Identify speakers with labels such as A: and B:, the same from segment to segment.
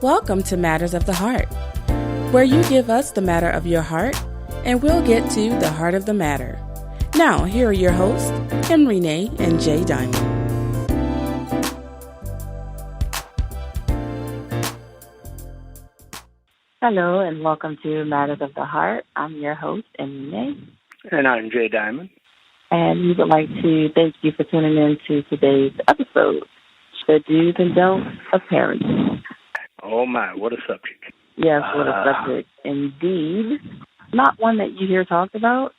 A: Welcome to Matters of the Heart, where you give us the matter of your heart, and we'll get to the heart of the matter. Now, here are your hosts, Henry Nay and Jay Diamond.
B: Hello, and welcome to Matters of the Heart. I'm your host, Henry Nay.
C: And I'm Jay Diamond.
B: And we would like to thank you for tuning in to today's episode, The Do's and Don'ts of Parenting.
C: Oh my, what a subject.
B: Yes, what a subject. Indeed. Not one that you hear talked about,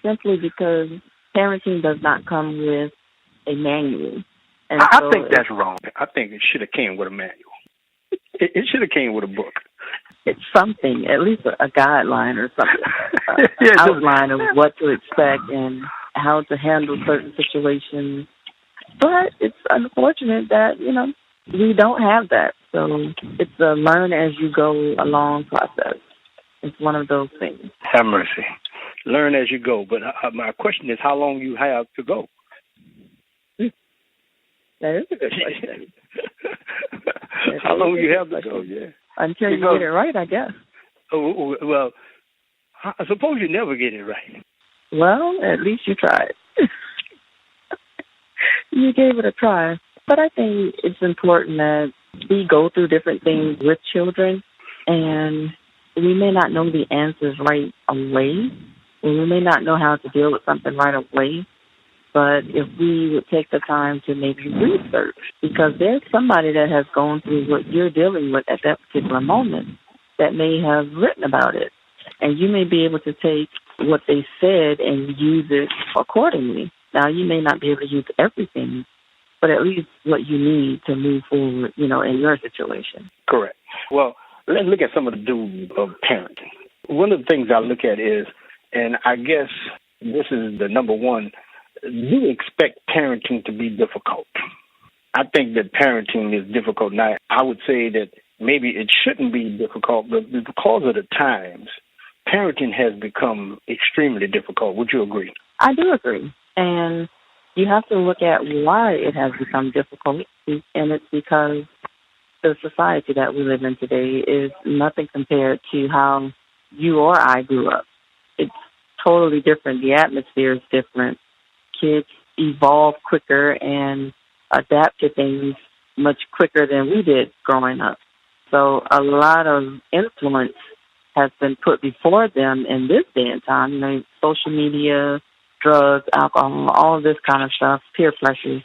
B: simply because parenting does not come with a manual. And
C: I think that's wrong. I think it should have came with a manual. It should have came with a book.
B: It's something, at least a guideline or something, an outline of what to expect and how to handle certain situations. But it's unfortunate that, we don't have that. So it's a learn as you go along process. It's one of those things.
C: Have mercy. Learn as you go. But my question is how long you have to go?
B: That is a good question.
C: How long you have to go, yeah.
B: Until you get it right, I guess.
C: Oh, well, I suppose you never get it right.
B: Well, at least you tried. You gave it a try. But I think it's important that we go through different things with children, and we may not know the answers right away, and we may not know how to deal with something right away, but if we would take the time to maybe research, because there's somebody that has gone through what you're dealing with at that particular moment that may have written about it, and you may be able to take what they said and use it accordingly. Now, you may not be able to use everything, but at least what you need to move forward, in your situation.
C: Correct. Well, let's look at some of the do's of parenting. One of the things I look at is, and I guess this is the number one, do expect parenting to be difficult. I think that parenting is difficult. Now, I would say that maybe it shouldn't be difficult, but because of the times, parenting has become extremely difficult. Would you agree?
B: I do agree. And you have to look at why it has become difficult, and it's because the society that we live in today is nothing compared to how you or I grew up. It's totally different. The atmosphere is different. Kids evolve quicker and adapt to things much quicker than we did growing up. So a lot of influence has been put before them in this day and time, social media, drugs, alcohol, all of this kind of stuff, peer pressures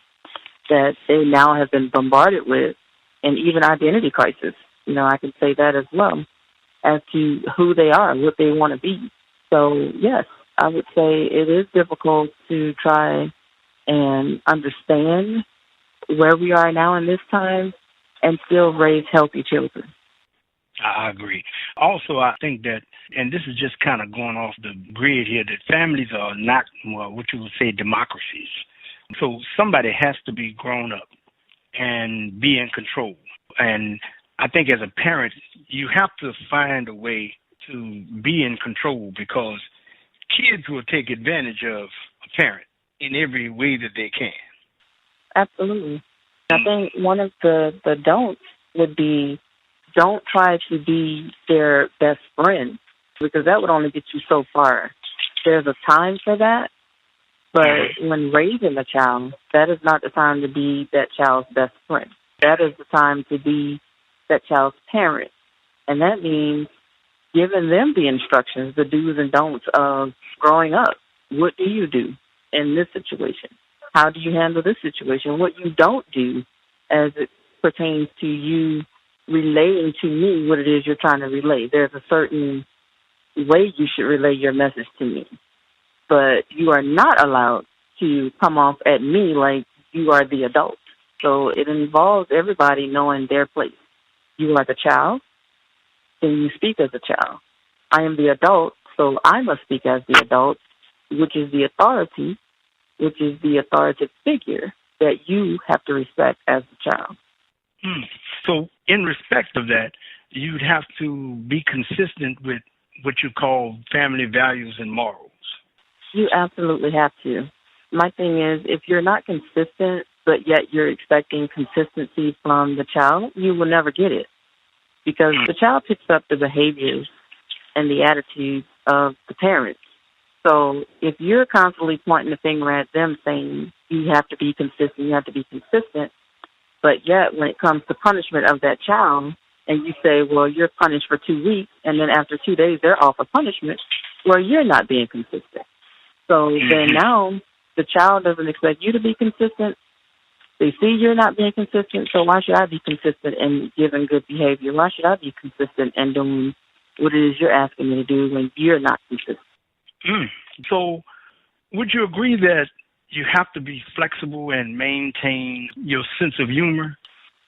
B: that they now have been bombarded with, and even identity crisis. I can say that as well, as to who they are, what they want to be. So, yes, I would say it is difficult to try and understand where we are now in this time and still raise healthy children.
D: I agree. Also, I think that, and this is just kind of going off the grid here, that families are not, what you would say, democracies. So somebody has to be grown up and be in control. And I think as a parent, you have to find a way to be in control, because kids will take advantage of a parent in every way that they can.
B: Absolutely. I think one of the don'ts would be, don't try to be their best friend, because that would only get you so far. There's a time for that, but when raising a child, that is not the time to be that child's best friend. That is the time to be that child's parent. And that means giving them the instructions, the do's and don'ts of growing up. What do you do in this situation? How do you handle this situation? What you don't do as it pertains to you relaying to me what it is you're trying to relay. There's a certain way you should relay your message to me, but you are not allowed to come off at me like you are the adult. So it involves everybody knowing their place. You are the child, then you speak as a child. I am the adult, so I must speak as the adult, which is the authority, which is the authoritative figure that you have to respect as a child.
D: So in respect of that, you'd have to be consistent with what you call family values and morals.
B: You absolutely have to. My thing is, if you're not consistent, but yet you're expecting consistency from the child, you will never get it. because the child picks up the behaviors and the attitudes of the parents. So if you're constantly pointing the finger at them saying you have to be consistent, but yet when it comes to punishment of that child, and you say, well, you're punished for 2 weeks, and then after 2 days they're off of punishment, well, you're not being consistent. So then now the child doesn't expect you to be consistent. They see you're not being consistent, so why should I be consistent in giving good behavior? Why should I be consistent in doing what it is you're asking me to do when you're not consistent?
D: So would you agree that you have to be flexible and maintain your sense of humor?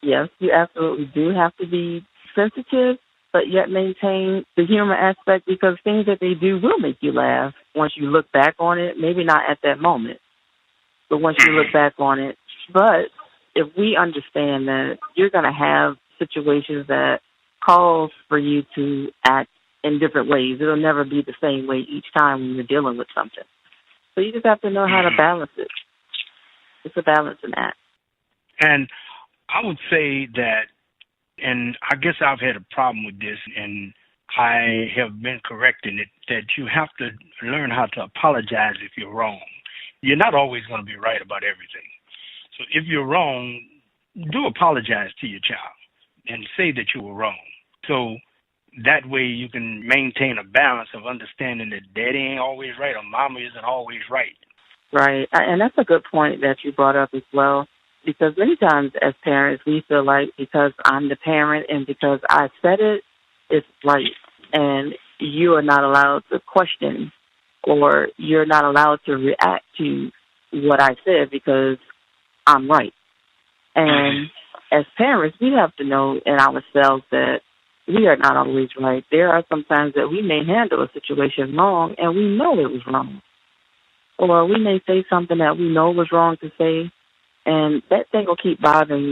B: Yes, you absolutely do have to be sensitive, but yet maintain the humor aspect, because things that they do will make you laugh once you look back on it. Maybe not at that moment, but once you look back on it. But if we understand that you're going to have situations that calls for you to act in different ways, it'll never be the same way each time when you're dealing with something. So you just have to know how to balance it. It's a balancing act.
D: And I would say that, and I guess I've had a problem with this, and I have been correcting it, that you have to learn how to apologize if you're wrong. You're not always going to be right about everything. So if you're wrong, do apologize to your child and say that you were wrong. So that way you can maintain a balance of understanding that daddy ain't always right or mama isn't always right.
B: Right. And that's a good point that you brought up as well, because many times as parents we feel like because I'm the parent and because I said it, it's right. And you are not allowed to question, or you're not allowed to react to what I said because I'm right. And as parents, we have to know in ourselves that we are not always right. There are some times that we may handle a situation wrong and we know it was wrong. Or we may say something that we know was wrong to say, and that thing will keep bothering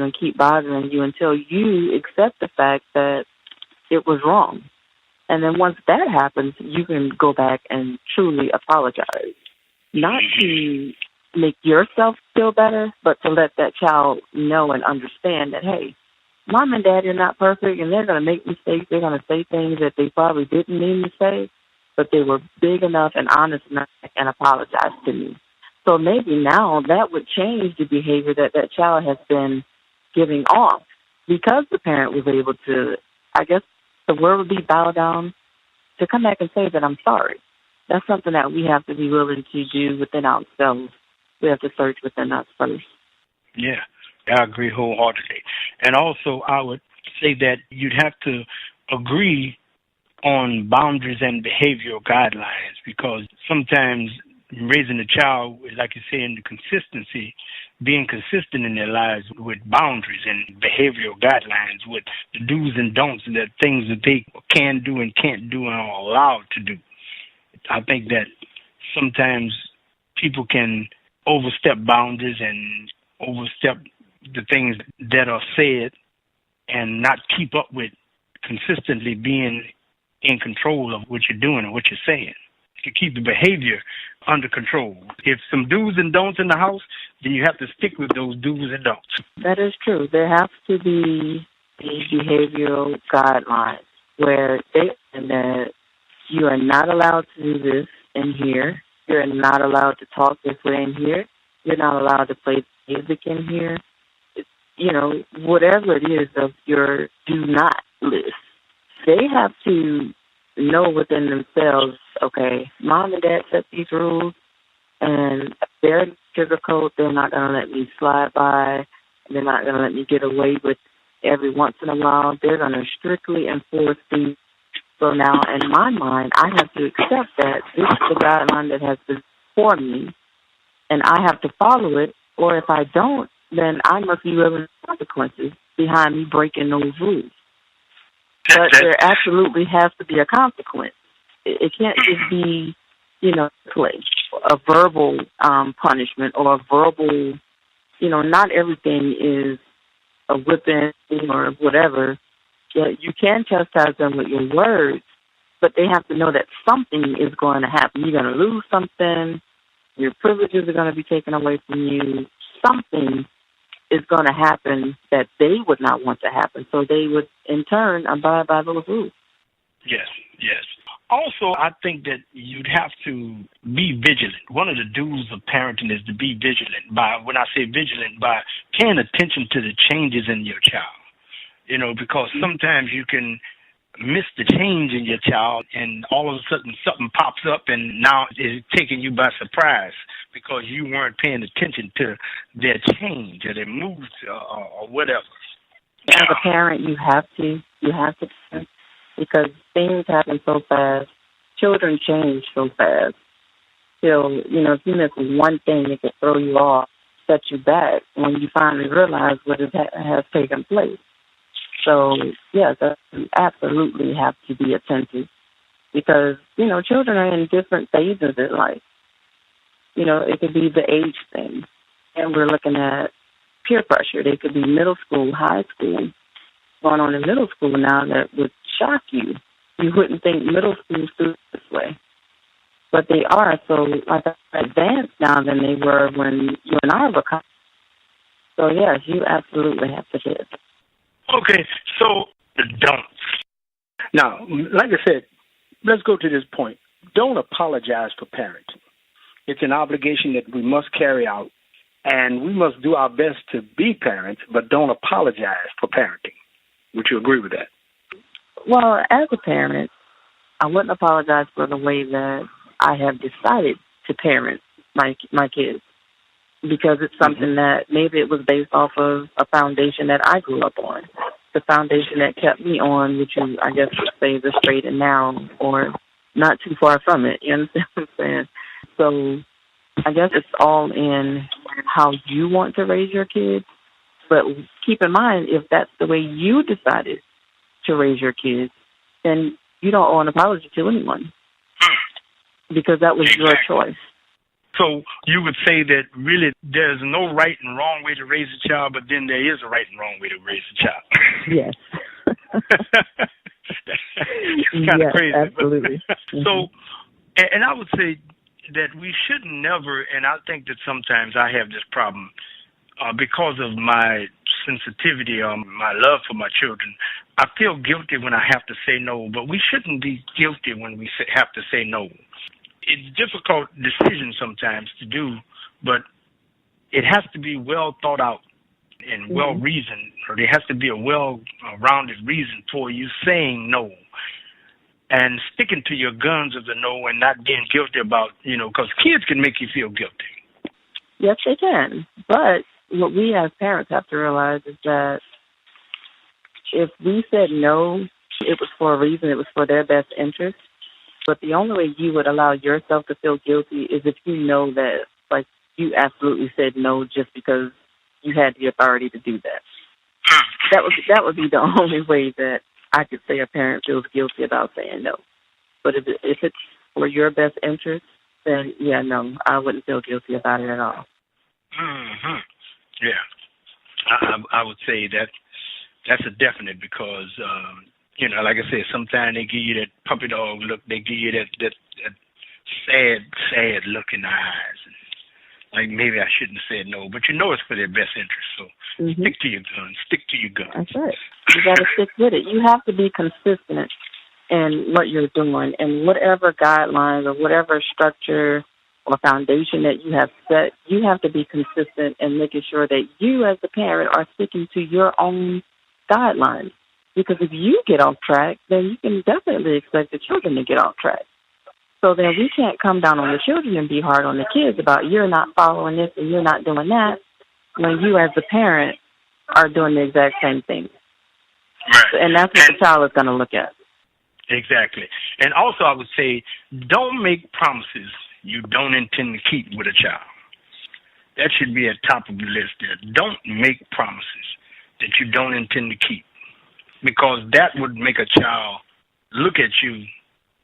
B: you until you accept the fact that it was wrong. And then once that happens, you can go back and truly apologize. Not to make yourself feel better, but to let that child know and understand that, hey, mom and dad are not perfect, and they're going to make mistakes. They're going to say things that they probably didn't mean to say, but they were big enough and honest enough and apologize to me. So maybe now that would change the behavior that that child has been giving off, because the parent was able to, I guess the word would be bow down, to come back and say that I'm sorry. That's something that we have to be willing to do within ourselves. We have to search within us first.
D: Yeah, I agree wholeheartedly. And also, I would say that you'd have to agree on boundaries and behavioral guidelines, because sometimes raising a child, like you say, in the consistency, being consistent in their lives with boundaries and behavioral guidelines, with the do's and don'ts, and the things that they can do and can't do and are allowed to do. I think that sometimes people can overstep boundaries and overstep the things that are said and not keep up with consistently being in control of what you're doing and what you're saying, to keep the behavior under control. If some do's and don'ts in the house, then you have to stick with those do's and don'ts.
B: That is true. There have to be the behavioral guidelines where they say that you are not allowed to do this in here. You're not allowed to talk this way in here. You're not allowed to play music in here. You know, whatever it is of your do not list. They have to know within themselves, okay, mom and dad set these rules, and they're sugarcoat. They're not going to let me slide by. They're not going to let me get away with every once in a while. They're going to strictly enforce these. So now, in my mind, I have to accept that this is the guideline that has been for me, and I have to follow it, or if I don't, then I must be living with consequences behind me breaking those rules. But there absolutely has to be a consequence. It can't just be, you know, play, a verbal punishment or a verbal, you know, not everything is a whipping or whatever. You can chastise them with your words, but they have to know that something is going to happen. You're going to lose something. Your privileges are going to be taken away from you. Something is going to happen that they would not want to happen. So they would, in turn, abide by those rules.
D: Yes, yes. Also, I think that you'd have to be vigilant. One of the do's of parenting is to be vigilant. When I say vigilant, by paying attention to the changes in your child. Because sometimes you can miss the change in your child, and all of a sudden something pops up, and now it's taking you by surprise because you weren't paying attention to their change or their moves or whatever.
B: As a parent, you have to, because things happen so fast. Children change so fast. So, if you miss one thing, it could throw you off, set you back when you finally realize what has taken place. So, yes, you absolutely have to be attentive because, children are in different phases of life. It could be the age thing, and we're looking at peer pressure. They could be middle school, high school. Going on in middle school now that would shock you. You wouldn't think middle school students this way. But they are, so like advanced now than they were when you and I were coming. So, yes, you absolutely have to hit.
D: Okay, so the don'ts.
C: Now, like I said, let's go to this point. Don't apologize for parenting. It's an obligation that we must carry out, and we must do our best to be parents, but don't apologize for parenting. Would you agree with that?
B: Well, as a parent, I wouldn't apologize for the way that I have decided to parent my kids, because it's something that maybe it was based off of a foundation that I grew up on, the foundation that kept me on, which you, I guess, would say the straight and narrow, or not too far from it. You understand what I'm saying? So I guess it's all in how you want to raise your kids. But keep in mind, if that's the way you decided to raise your kids, then you don't owe an apology to anyone because that was your choice.
D: So you would say that really there's no right and wrong way to raise a child, but then there is a right and wrong way to raise a child.
B: Yes.
D: It's kind of crazy.
B: Absolutely.
D: So, and I would say that we should never, and I think that sometimes I have this problem, because of my sensitivity or my love for my children, I feel guilty when I have to say no, but we shouldn't be guilty when we have to say no. It's a difficult decision sometimes to do, but it has to be well thought out and well reasoned, or there has to be a well-rounded reason for you saying no and sticking to your guns of the no and not being guilty about, because kids can make you feel guilty.
B: Yes, they can, but what we as parents have to realize is that if we said no, it was for a reason. It was for their best interest. But the only way you would allow yourself to feel guilty is if you know that, like, you absolutely said no just because you had the authority to do that. That would be the only way that I could say a parent feels guilty about saying no. But if it's for your best interest, then, yeah, no, I wouldn't feel guilty about it at all.
D: Mm-hmm. Yeah, I would say that's a definite because, like I said, sometimes they give you that puppy dog look. They give you that sad look in the eyes. Like maybe I shouldn't have said no, but it's for their best interest. So stick to your guns. Stick to your guns.
B: That's right. You got to stick with it. You have to be consistent in what you're doing, and whatever guidelines or whatever structure or foundation that you have set, you have to be consistent in making sure that you as the parent are sticking to your own guidelines. Because if you get off track, then you can definitely expect the children to get off track. So then we can't come down on the children and be hard on the kids about you're not following this and you're not doing that when you as the parent are doing the exact same thing.
D: Right.
B: And that's what the child is going to look at.
D: Exactly. And also I would say don't make promises you don't intend to keep with a child. That should be at the top of the list there. Don't make promises that you don't intend to keep, because that would make a child look at you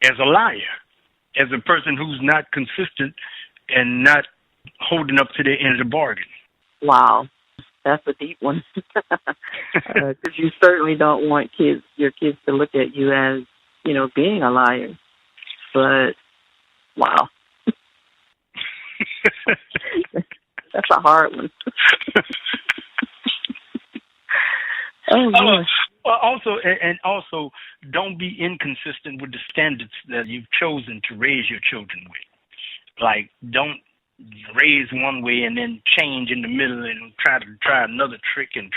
D: as a liar, as a person who's not consistent and not holding up to the end of the bargain.
B: Wow. That's a deep one. Because you certainly don't want your kids to look at you as, being a liar. But, wow. That's a hard one. Oh, yeah.
D: Well, also, don't be inconsistent with the standards that you've chosen to raise your children with. Like, don't raise one way and then change in the middle and try another trick and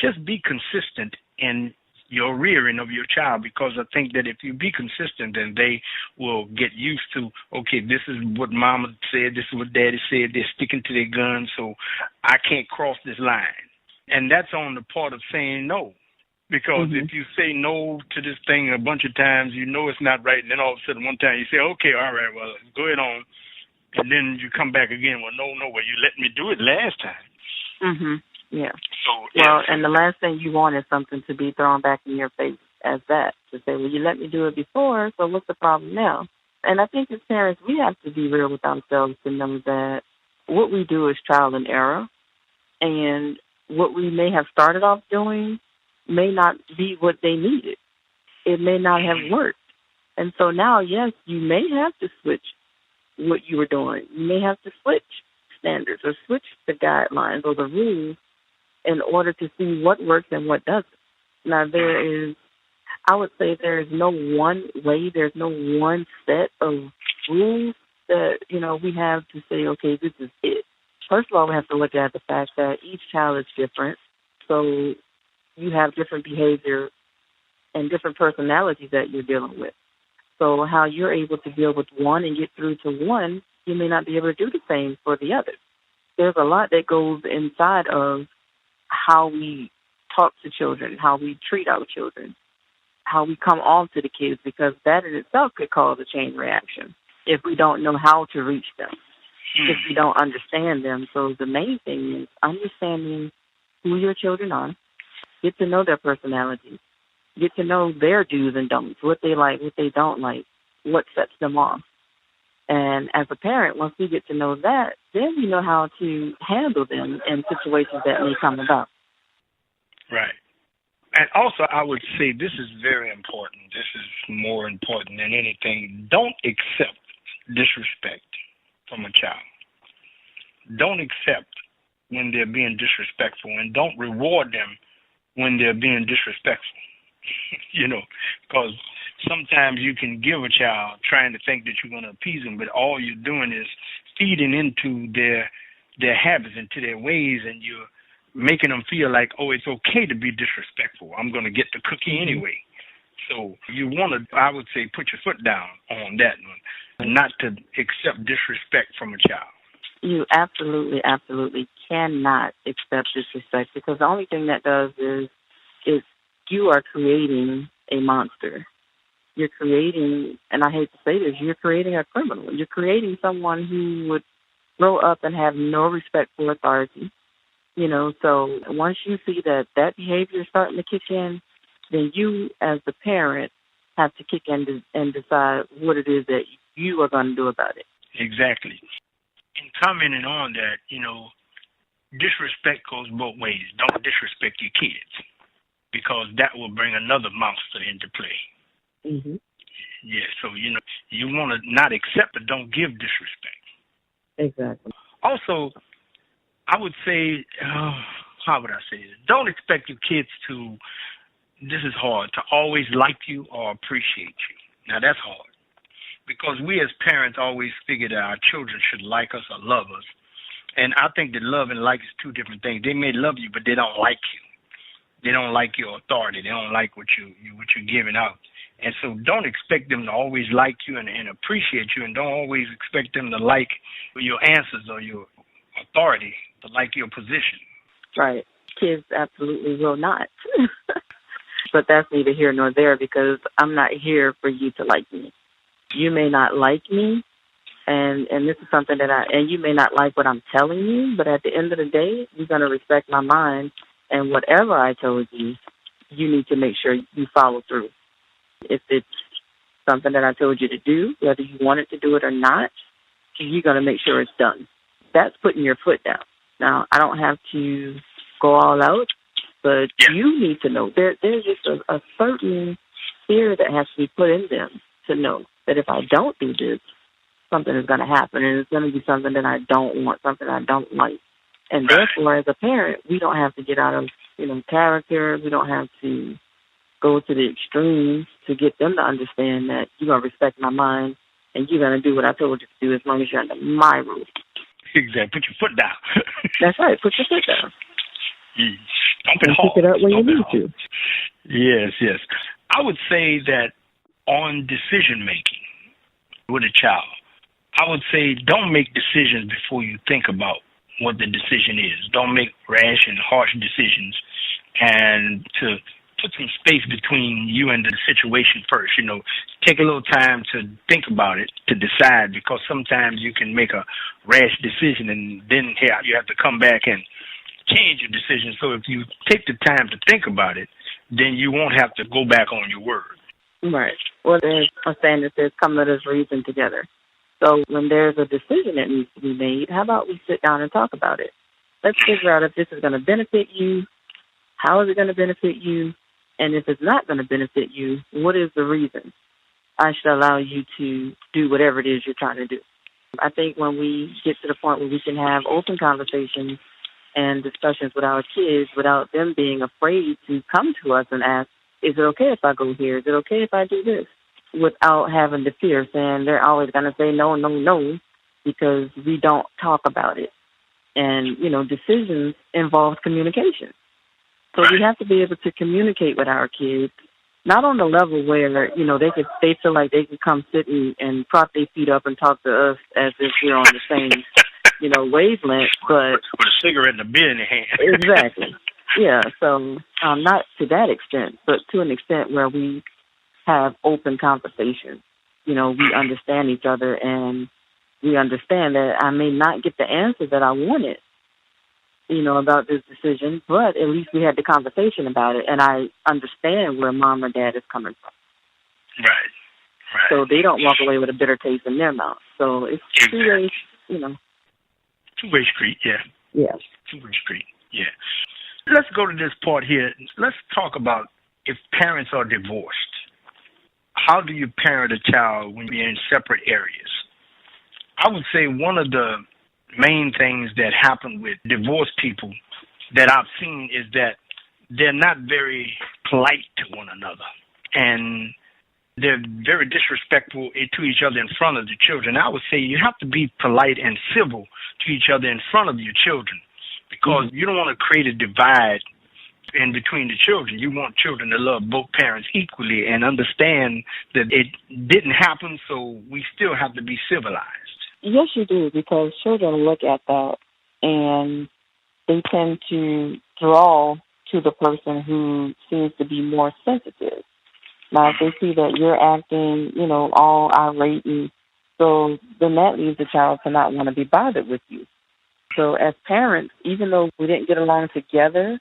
D: just be consistent in your rearing of your child, because I think that if you be consistent, then they will get used to, okay, this is what mama said, this is what daddy said, they're sticking to their guns, so I can't cross this line. And that's on the part of saying no. Because if you say no to this thing a bunch of times, you know it's not right, and then all of a sudden one time you say, okay, all right, well, go ahead on. And then you come back again, well, no, well, you let me do it last time.
B: Yeah.
D: So,
B: and the last thing you want is something to be thrown back in your face as that, to say, well, you let me do it before, so what's the problem now? And I think as parents, we have to be real with ourselves to know that what we do is trial and error, and what we may have started off doing may not be what they needed. It may not have worked. And so now, yes, you may have to switch what you were doing. You may have to switch standards or switch the guidelines or the rules in order to see what works and what doesn't. Now, I would say there is no one way, there's no one set of rules that, we have to say, okay, this is it. First of all, we have to look at the fact that each child is different. So you have different behavior and different personalities that you're dealing with. So how you're able to deal with one and get through to one, you may not be able to do the same for the other. There's a lot that goes inside of how we talk to children, how we treat our children, how we come on to the kids, because that in itself could cause a chain reaction if we don't know how to reach them, if we don't understand them. So the main thing is understanding who your children are, get to know their personalities, get to know their do's and don'ts, what they like, what they don't like, what sets them off. And as a parent, once we get to know that, then we know how to handle them in situations that may come about.
D: Right. And also, I would say this is very important. This is more important than anything. Don't accept disrespect from a child. Don't accept when they're being disrespectful, and don't reward them when they're being disrespectful. Because sometimes you can give a child trying to think that you're going to appease them, but all you're doing is feeding into their habits, into their ways, and you're making them feel like, oh, it's okay to be disrespectful. I'm going to get the cookie anyway. So you want to, I would say, put your foot down on that one, not to accept disrespect from a child.
B: You absolutely, absolutely cannot accept disrespect, because the only thing that does is you are creating a monster. You're creating, and I hate to say this, you're creating a criminal. You're creating someone who would grow up and have no respect for authority. So once you see that behavior is starting to kick in, then you as the parent have to kick in and decide what it is that you are going to do about it.
D: Exactly. In commenting on that, disrespect goes both ways. Don't disrespect your kids, because that will bring another monster into play. Yeah, so, you want to not accept it, don't give disrespect.
B: Exactly.
D: Also, I would say, how would I say this? Don't expect your kids to, this is hard, to always like you or appreciate you. Now, that's hard, because we as parents always figure that our children should like us or love us. And I think that love and like is two different things. They may love you, but they don't like you. They don't like your authority. They don't like what you're giving out. And so don't expect them to always like you and appreciate you, and don't always expect them to like your answers or your authority, to like your position.
B: Right. Kids absolutely will not. But that's neither here nor there, because I'm not here for you to like me. You may not like me, and this is something and you may not like what I'm telling you, but at the end of the day, you're going to respect my mind, and whatever I told you, you need to make sure you follow through. If it's something that I told you to do, whether you wanted to do it or not, you're going to make sure it's done. That's putting your foot down. Now, I don't have to go all out, but you need to know. There's just a certain fear that has to be put in them to know that if I don't do this, something is going to happen, and it's going to be something that I don't want, something I don't like. And therefore, as a parent, we don't have to get out of character. We don't have to go to the extremes to get them to understand that you're going to respect my mind and you're going to do what I told you to do as long as you're under my roof.
D: Exactly. Put your foot down.
B: That's right. Put your foot down.
D: Stomp it hard.
B: Pick it up when you need to.
D: Yes, yes. I would say that on decision making with a child, I would say don't make decisions before you think about what the decision is. Don't make rash and harsh decisions, and to put some space between you and the situation first. Take a little time to think about it, to decide, because sometimes you can make a rash decision and then you have to come back and change your decision. So if you take the time to think about it, then you won't have to go back on your word.
B: Right. Well, there's a saying that says, come let us reason together. So when there's a decision that needs to be made, how about we sit down and talk about it? Let's figure out if this is going to benefit you, how is it going to benefit you, and if it's not going to benefit you, what is the reason I should allow you to do whatever it is you're trying to do. I think when we get to the point where we can have open conversations and discussions with our kids without them being afraid to come to us and ask, is it okay if I go here? Is it okay if I do this? Without having the fear, saying they're always going to say no, no, no, because we don't talk about it. And, decisions involve communication. So we have to be able to communicate with our kids, not on the level where, they feel like they can come sit and prop their feet up and talk to us as if we're on the same, wavelength, but...
D: With a cigarette and a beer in their hand.
B: Exactly. Yeah, so not to that extent, but to an extent where we have open conversations. We understand each other, and we understand that I may not get the answer that I wanted, about this decision, but at least we had the conversation about it, and I understand where mom or dad is coming from.
D: Right.
B: So they don't walk away with a bitter taste in their mouth. So it's two-way,
D: Two-way street, yeah.
B: Yeah.
D: Two-way street, yeah. Let's go to this part here. Let's talk about if parents are divorced. How do you parent a child when you're in separate areas? I would say one of the main things that happen with divorced people that I've seen is that they're not very polite to one another. And they're very disrespectful to each other in front of the children. I would say you have to be polite and civil to each other in front of your children, because you don't want to create a divide in between the children. You want children to love both parents equally and understand that it didn't happen, so we still have to be civilized.
B: Yes, you do, because children look at that and they tend to draw to the person who seems to be more sensitive. Now, if they see that you're acting, all irate, and so then that leaves the child to not want to be bothered with you. So as parents, even though we didn't get along together,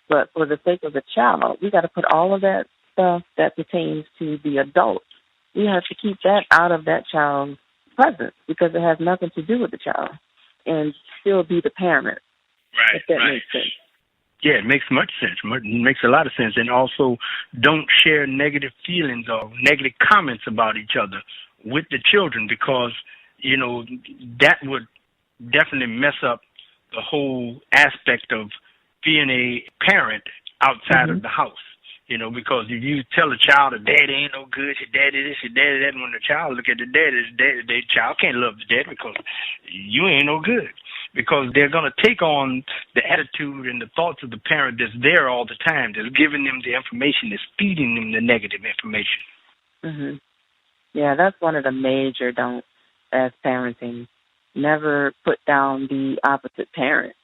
B: but for the sake of the child, we got to put all of that stuff that pertains to the adult. We have to keep that out of that child's presence, because it has nothing to do with the child, and still be the parent.
D: Right.
B: If that makes sense.
D: Yeah, it makes much sense. It makes a lot of sense. And also, don't share negative feelings or negative comments about each other with the children, because, that would definitely mess up the whole aspect of being a parent outside of the house. Because if you tell a child that daddy ain't no good, your daddy this, your daddy that, when the child look at the daddy, the child can't love the daddy because you ain't no good. Because they're going to take on the attitude and the thoughts of the parent that's there all the time, that's giving them the information, that's feeding them the negative information.
B: Mm-hmm. Yeah, that's one of the major don'ts as parenting. Never put down the opposite parent,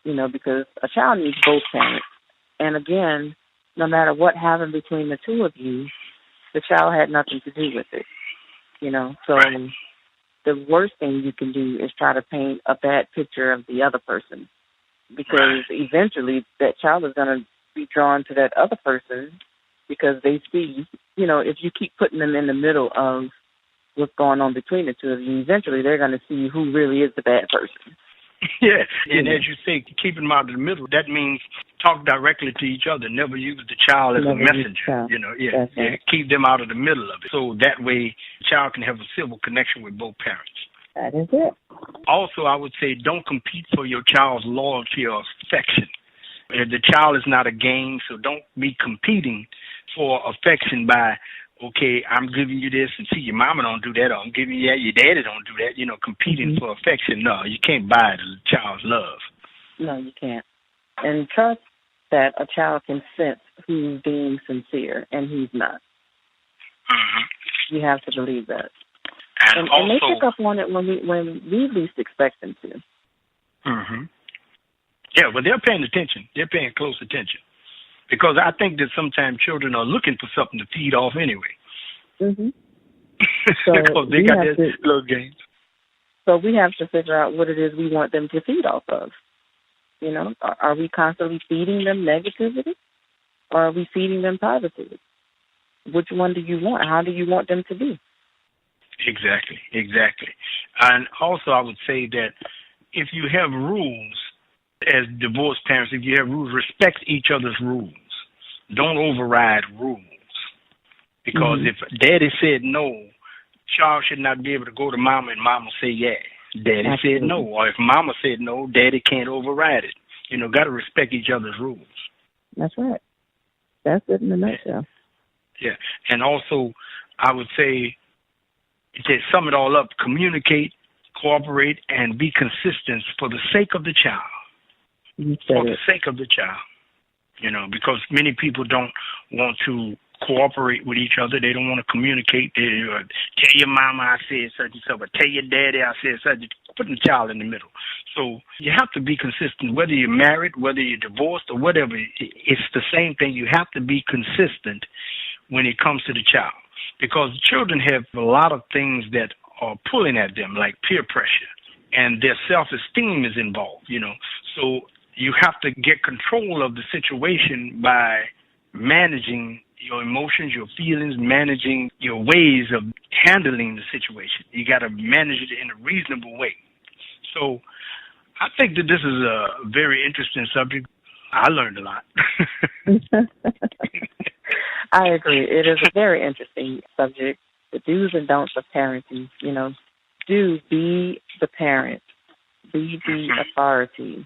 B: because a child needs both parents. And again, no matter what happened between the two of you, the child had nothing to do with it, So
D: right.
B: The worst thing you can do is try to paint a bad picture of the other person, because eventually that child is going to be drawn to that other person, because they see, if you keep putting them in the middle of what's going on between the two of you, eventually they're going to see who really is the bad person.
D: Yeah, and as you say, keep them out of the middle. That means talk directly to each other. Never use the child as a messenger.
B: Right.
D: Keep them out of the middle of it. So that way, the child can have a civil connection with both parents.
B: That is it.
D: Also, I would say don't compete for your child's loyalty or affection. The child is not a game, so don't be competing for affection by, okay, I'm giving you this, and see, your mama don't do that, or I'm giving you that, your daddy don't do that, competing for affection. No, you can't buy the child's love.
B: No, you can't. And trust that a child can sense who's being sincere and who's not. You have to believe that. And they pick up on it when we least expect them to.
D: Yeah, well, they're paying attention. They're paying close attention. Because I think that sometimes children are looking for something to feed off anyway.
B: So
D: because they got their little games.
B: So we have to figure out what it is we want them to feed off of. Are we constantly feeding them negativity, or are we feeding them positivity? Which one do you want? How do you want them to be?
D: Exactly. And also I would say that if you have rules, as divorced parents, if you have rules, respect each other's rules. Don't override rules. Because if daddy said no, child should not be able to go to mama and mama say yeah. Daddy said no. Or if mama said no, daddy can't override it. Got to respect each other's rules.
B: That's right. That's it in a nutshell.
D: Yeah. And also, I would say, to sum it all up, communicate, cooperate, and be consistent for the sake of the child. For the sake of the child. Because many people don't want to cooperate with each other. They don't want to communicate. They tell your mama I said such and such, or tell your daddy I said such. Putting the child in the middle. So you have to be consistent, whether you're married, whether you're divorced, or whatever. It's the same thing. You have to be consistent when it comes to the child, because children have a lot of things that are pulling at them, like peer pressure, and their self-esteem is involved. So you have to get control of the situation by managing your emotions, your feelings, managing your ways of handling the situation. You got to manage it in a reasonable way. So I think that this is a very interesting subject. I learned a lot.
B: I agree. It is a very interesting subject. The do's and don'ts of parenting. Do be the parent. Be the authority.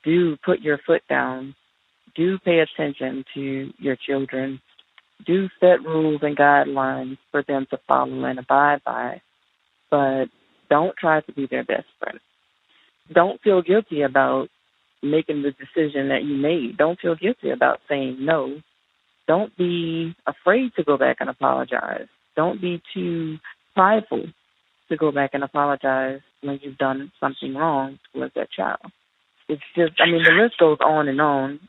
B: Do put your foot down. Do pay attention to your children. Do set rules and guidelines for them to follow and abide by, but don't try to be their best friend. Don't feel guilty about making the decision that you made. Don't feel guilty about saying no. Don't be afraid to go back and apologize. Don't be too prideful to go back and apologize when you've done something wrong towards that child. It's just, the list goes on.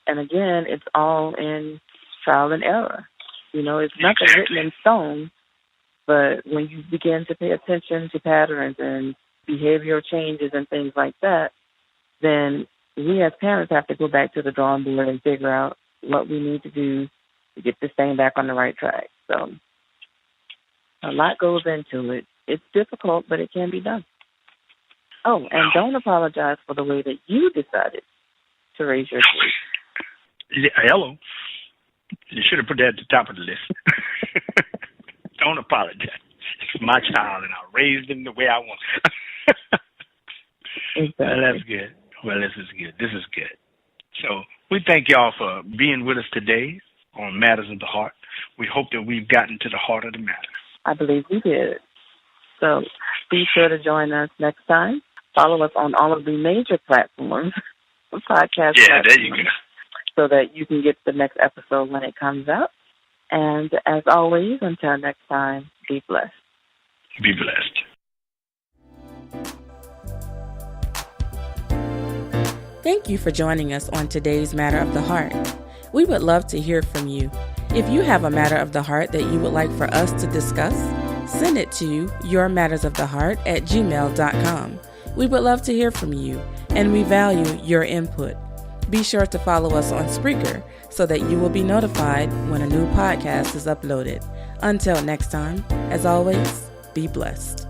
B: And again, it's all in trial and error. It's nothing written in stone, but when you begin to pay attention to patterns and behavioral changes and things like that, then we as parents have to go back to the drawing board and figure out what we need to do to get this thing back on the right track. So a lot goes into it. It's difficult, but it can be done. Oh, and don't apologize for the way that you decided to raise your kids.
D: Hello. You should have put that at the top of the list. Don't apologize. It's my child, and I raised him the way I want.
B: Exactly.
D: Well, that's good. Well, this is good. So we thank y'all for being with us today on Matters of the Heart. We hope that we've gotten to the heart of the matter.
B: I believe we did. So be sure to join us next time. Follow us on all of the major platforms, podcast platforms.
D: There you go.
B: So that you can get the next episode when it comes out. And as always, until next time, be blessed.
D: Be blessed.
A: Thank you for joining us on today's Matter of the Heart. We would love to hear from you. If you have a matter of the heart that you would like for us to discuss, send it to yourmattersoftheheart@gmail.com. We would love to hear from you, and we value your input. Be sure to follow us on Spreaker so that you will be notified when a new podcast is uploaded. Until next time, as always, be blessed.